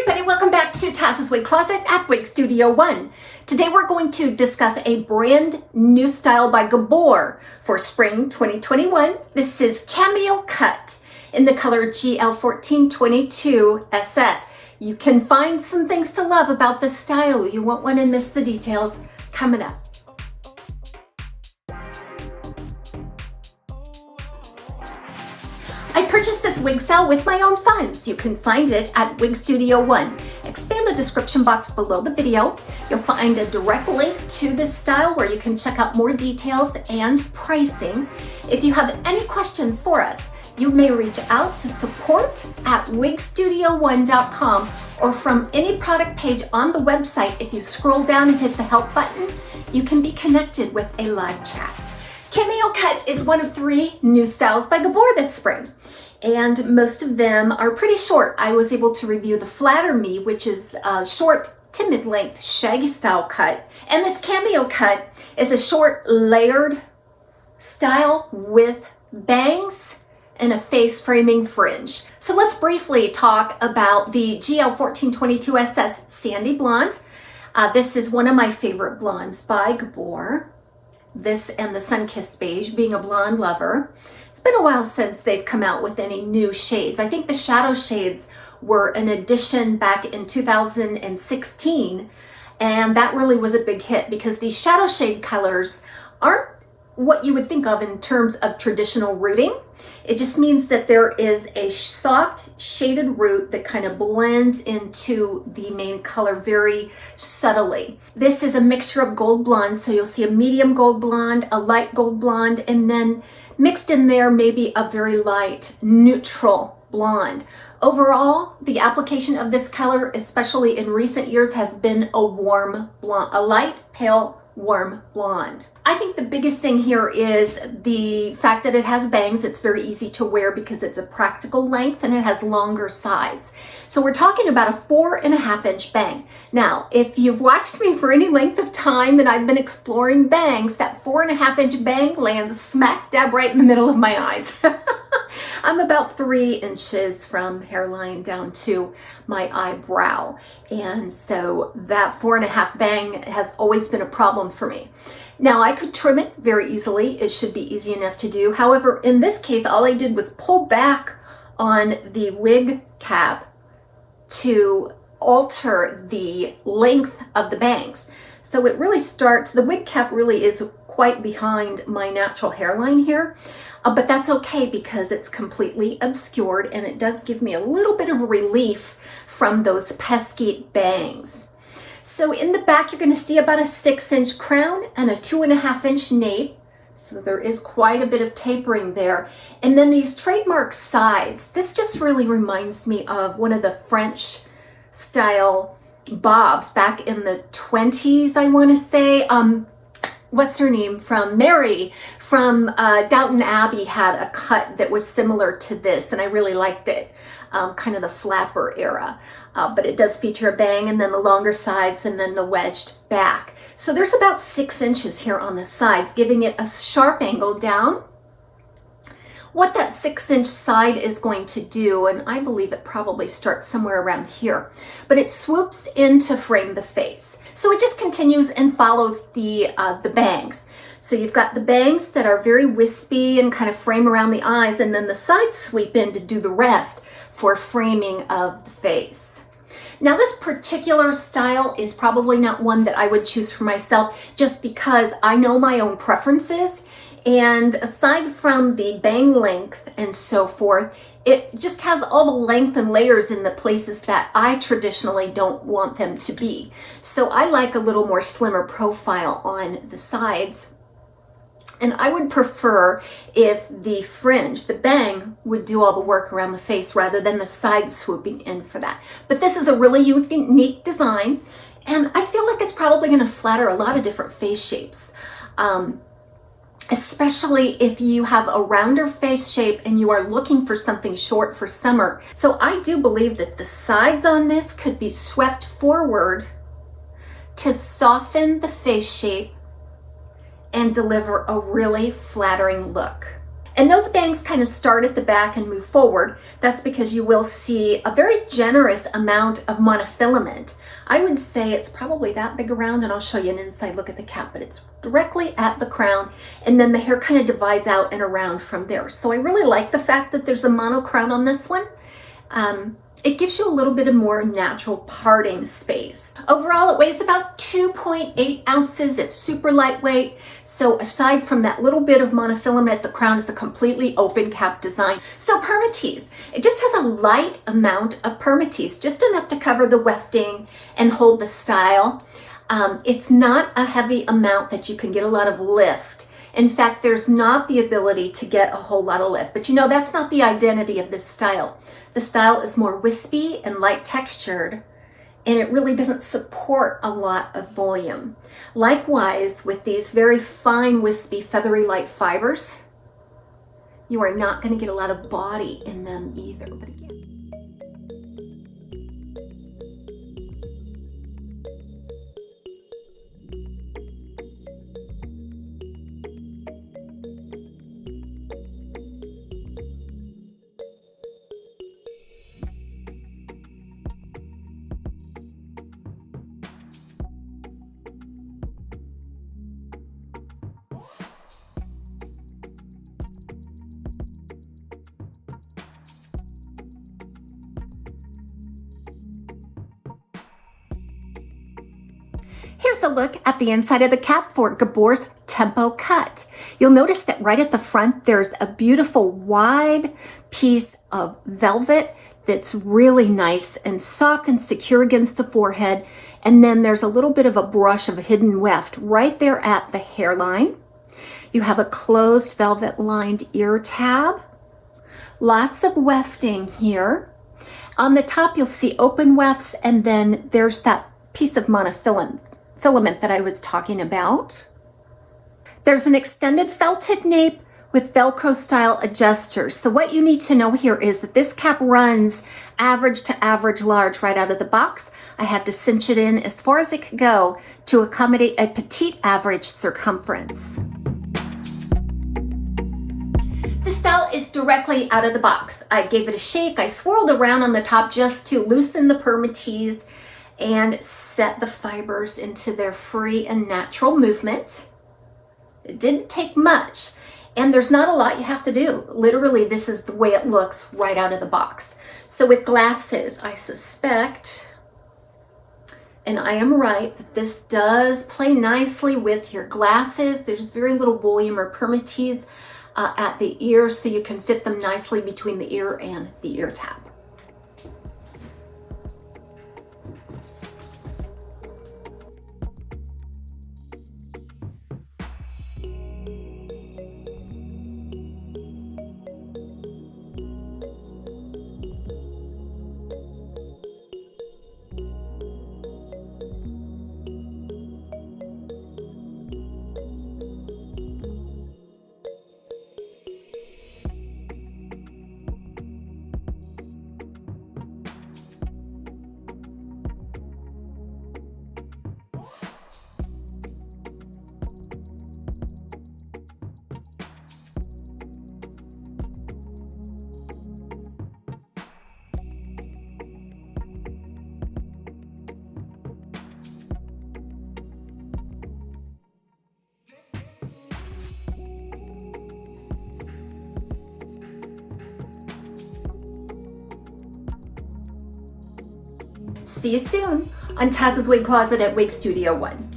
everybody, welcome back to TAZS Wig Closet at Wig Studio One. Today we're going to discuss a brand new style by Gabor for spring 2021. This is Cameo Cut in the color GL1422 SS. You can find some things to love about this style. You won't want to miss the details coming up. I purchased this wig style with my own funds. You can find it at Wig Studio One. Expand the description box below the video. You'll find a direct link to this style where you can check out more details and pricing. If you have any questions for us, you may reach out to support@wigstudio1.com or from any product page on the website. If you scroll down and hit the help button, you can be connected with a live chat. Cameo Cut is one of 3 new styles by Gabor this spring, and most of them are pretty short. I was able to review the Flatter Me, which is a short to mid-length shaggy style cut, and this Cameo Cut is a short layered style with bangs and a face framing fringe. So let's briefly talk about the GL1422 SS Sandy Blonde. This is one of my favorite blondes by Gabor. This and the Sun-Kissed Beige, being a blonde lover. It's been a while since they've come out with any new shades. I think the shadow shades were an addition back in 2016, and that really was a big hit because these shadow shade colors aren't what you would think of in terms of traditional rooting. It just means that there is a soft shaded root that kind of blends into the main color very subtly. This is a mixture of gold blonde, so you'll see a medium gold blonde, a light gold blonde, and then mixed in there maybe a very light neutral blonde. Overall, the application of this color, especially in recent years, has been a warm blonde, a light pale warm blonde. I think the biggest thing here is the fact that it has bangs. It's very easy to wear because it's a practical length and it has longer sides. So we're talking about a 4.5 inch bang. Now, if you've watched me for any length of time and I've been exploring bangs, that 4.5 inch bang lands smack dab right in the middle of my eyes. I'm about 3 inches from hairline down to my eyebrow. And so that 4.5 bang has always been a problem for me. Now I could trim it very easily. It should be easy enough to do. However, in this case, all I did was pull back on the wig cap to alter the length of the bangs. So it really starts, the wig cap really is quite behind my natural hairline here. But that's okay because it's completely obscured and it does give me a little bit of relief from those pesky bangs. So in the back, you're going to see about a 6 inch crown and a 2.5 inch nape. So there is quite a bit of tapering there. And then these trademark sides. This just really reminds me of one of the French style bobs back in the 20s, I want to say. What's her name from Mary from Downton Abbey had a cut that was similar to this, and I really liked it, kind of the flapper era. But it does feature a bang and then the longer sides and then the wedged back. So there's about 6 inches here on the sides, giving it a sharp angle down. What that 6 inch side is going to do, and I believe it probably starts somewhere around here, but it swoops in to frame the face. So it just continues and follows the bangs. So you've got the bangs that are very wispy and kind of frame around the eyes, and then the sides sweep in to do the rest for framing of the face. Now this particular style is probably not one that I would choose for myself just because I know my own preferences. And aside from the bang length and so forth, it just has all the length and layers in the places that I traditionally don't want them to be. So I like a little more slimmer profile on the sides. And I would prefer if the fringe, the bang, would do all the work around the face rather than the side swooping in for that. But this is a really unique design, and I feel like it's probably going to flatter a lot of different face shapes. Especially if you have a rounder face shape and you are looking for something short for summer. So I do believe that the sides on this could be swept forward to soften the face shape and deliver a really flattering look. And those bangs kind of start at the back and move forward. That's because you will see a very generous amount of monofilament. I would say it's probably that big around, and I'll show you an inside look at the cap, but it's directly at the crown, and then the hair kind of divides out and around from there. So I really like the fact that there's a mono crown on this one. It gives you a little bit of more natural parting space. Overall, it weighs about 2.8 ounces. It's super lightweight. So aside from that little bit of monofilament, the crown is a completely open cap design. So permatease, it just has a light amount of permatease, just enough to cover the wefting and hold the style. It's not a heavy amount that you can get a lot of lift. In fact, there's not the ability to get a whole lot of lift, but you know, that's not the identity of this style. The style is more wispy and light textured, and it really doesn't support a lot of volume. Likewise, with these very fine, wispy, feathery light fibers, you are not going to get a lot of body in them either. But again, here's a look at the inside of the cap for Gabor's Tempo Cut. You'll notice that right at the front, there's a beautiful wide piece of velvet that's really nice and soft and secure against the forehead. And then there's a little bit of a brush of a hidden weft right there at the hairline. You have a closed velvet lined ear tab. Lots of wefting here. On the top, you'll see open wefts, and then there's that piece of monofilament that I was talking about. There's an extended felted nape with Velcro style adjusters. So what you need to know here is that this cap runs average to average large right out of the box. I had to cinch it in as far as it could go to accommodate a petite average circumference. This style is directly out of the box. I gave it a shake. I swirled around on the top just to loosen the permatease and set the fibers into their free and natural movement. It didn't take much, and there's not a lot you have to do. Literally, this is the way it looks right out of the box. So with glasses, I suspect, and I am right, that this does play nicely with your glasses. There's very little volume or permatease at the ear, so you can fit them nicely between the ear and the ear tab. See you soon on TAZS Wig Closet at Wig Studio 1.